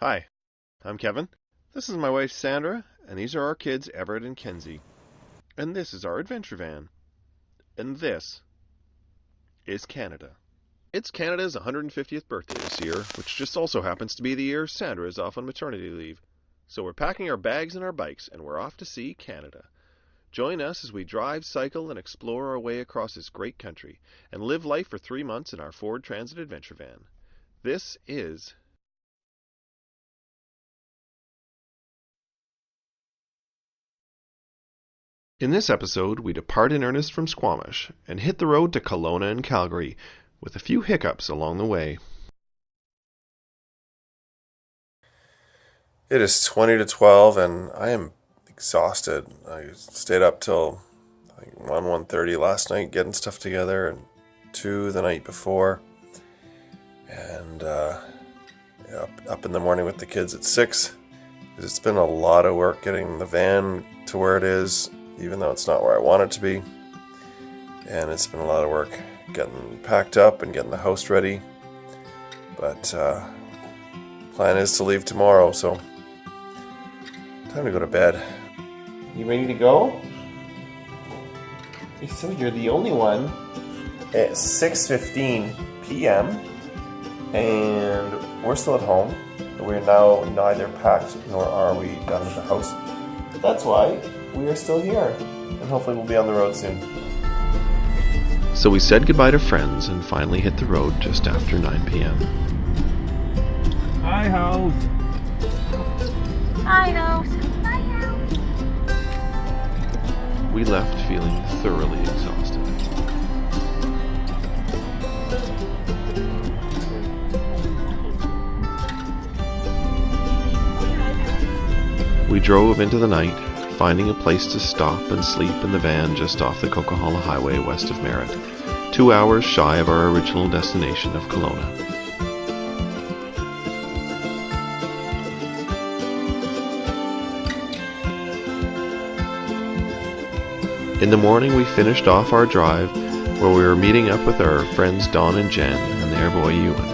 Hi, I'm Kevin. This is my wife Sandra, and these are our kids Everett and Kenzie. And this is our adventure van. And this is Canada. It's Canada's 150th birthday this year, which just also happens to be the year Sandra is off on maternity leave. So we're packing our bags and our bikes, and we're off to see Canada. Join us as we drive, cycle, and explore our way across this great country, and live life for 3 months in our Ford Transit adventure van. This is In this episode, we depart in earnest from Squamish and hit the road to Kelowna and Calgary, with a few hiccups along the way. It is 20 to 12 and I am exhausted. I stayed up till 1:30 last night getting stuff together, and 2 the night before. And up in the morning with the kids at 6. It's been a lot of work getting the van to where it is, even though it's not where I want it to be. And it's been a lot of work getting packed up and getting the house ready. But plan is to leave tomorrow, so time to go to bed. You ready to go? So you're the only one. It's 6:15 p.m. and we're still at home. We're now neither packed nor are we done with the house. That's why we are still here, and hopefully we'll be on the road soon. So we said goodbye to friends and finally hit the road just after 9 p.m. Hi, house. Hi, house. Hi, house. We left feeling thoroughly exhausted. We drove into the night, finding a place to stop and sleep in the van just off the Coquihalla Highway west of Merritt, 2 hours shy of our original destination of Kelowna. In the morning we finished off our drive where we were meeting up with our friends Don and Jen and their boy Ewan.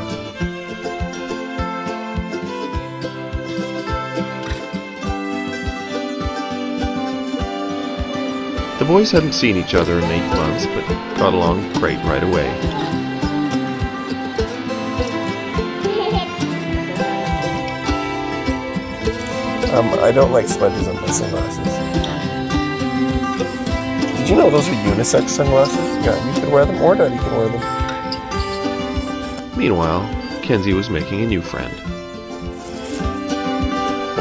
The boys hadn't seen each other in 8 months, but got along great right away. I don't like smudges on my sunglasses. Did you know those are unisex sunglasses? Yeah, you can wear them, or Daddy can wear them. Meanwhile, Kenzie was making a new friend.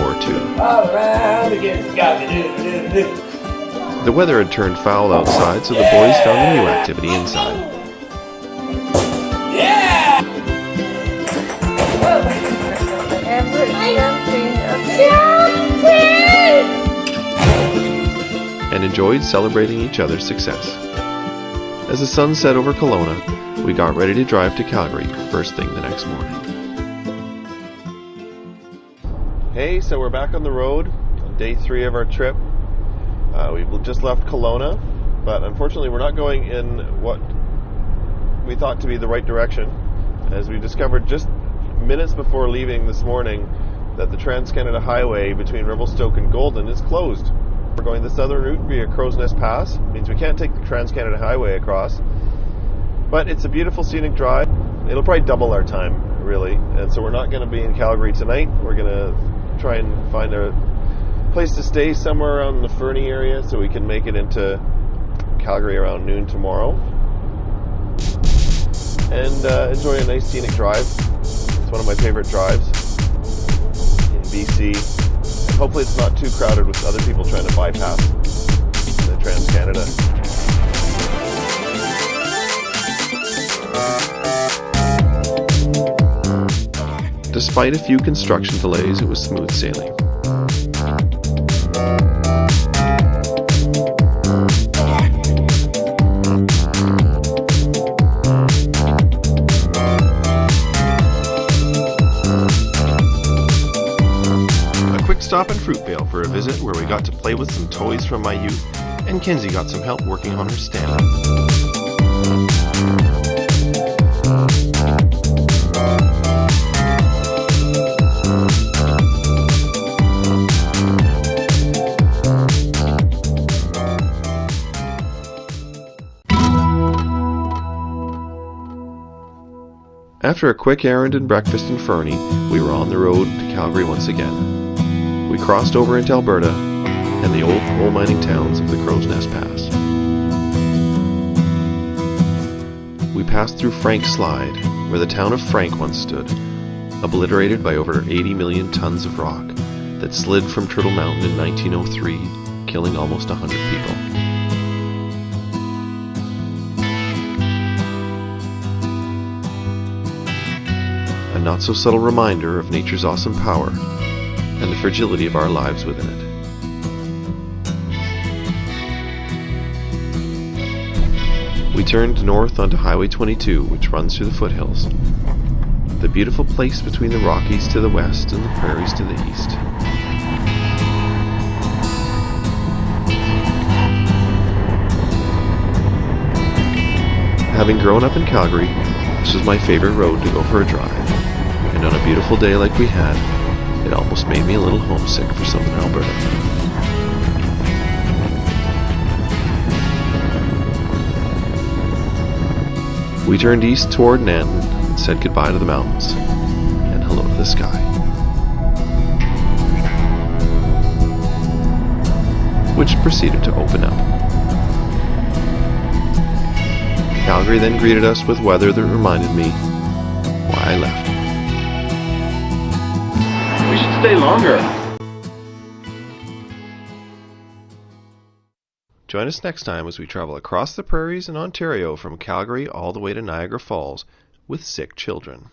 Or two. All around again, got me do. The weather had turned foul outside, so the boys found a new activity inside. Yeah! And enjoyed celebrating each other's success. As the sun set over Kelowna, we got ready to drive to Calgary first thing the next morning. Hey, so we're back on the road on day 3 of our trip. We've just left Kelowna, but unfortunately we're not going in what we thought to be the right direction, as we discovered just minutes before leaving this morning that the Trans-Canada Highway between Revelstoke and Golden is closed. We're going the southern route via Crow's Nest Pass. It means we can't take the Trans-Canada Highway across, but it's a beautiful scenic drive. It'll probably double our time, really, and so we're not going to be in Calgary tonight. We're going to try and find a place to stay somewhere around the Fernie area so we can make it into Calgary around noon tomorrow and enjoy a nice scenic drive. It's one of my favorite drives in BC, and hopefully it's not too crowded with other people trying to bypass the Trans-Canada. Despite a few construction delays, it was smooth sailing. Stop in Fruitvale for a visit where we got to play with some toys from my youth, and Kenzie got some help working on her stand-up. After a quick errand and breakfast in Fernie, we were on the road to Calgary once again. We crossed over into Alberta and the old coal mining towns of the Crow's Nest Pass. We passed through Frank Slide, where the town of Frank once stood, obliterated by over 80 million tons of rock that slid from Turtle Mountain in 1903, killing almost 100 people. A not-so-subtle reminder of nature's awesome power and the fragility of our lives within it. We turned north onto Highway 22, which runs through the foothills, the beautiful place between the Rockies to the west and the prairies to the east. Having grown up in Calgary, this was my favorite road to go for a drive, and on a beautiful day like we had, it almost made me a little homesick for southern Alberta. We turned east toward Nanton and said goodbye to the mountains and hello to the sky, which proceeded to open up. Calgary then greeted us with weather that reminded me why I left. We should stay longer. Join us next time as we travel across the prairies in Ontario from Calgary all the way to Niagara Falls with sick children.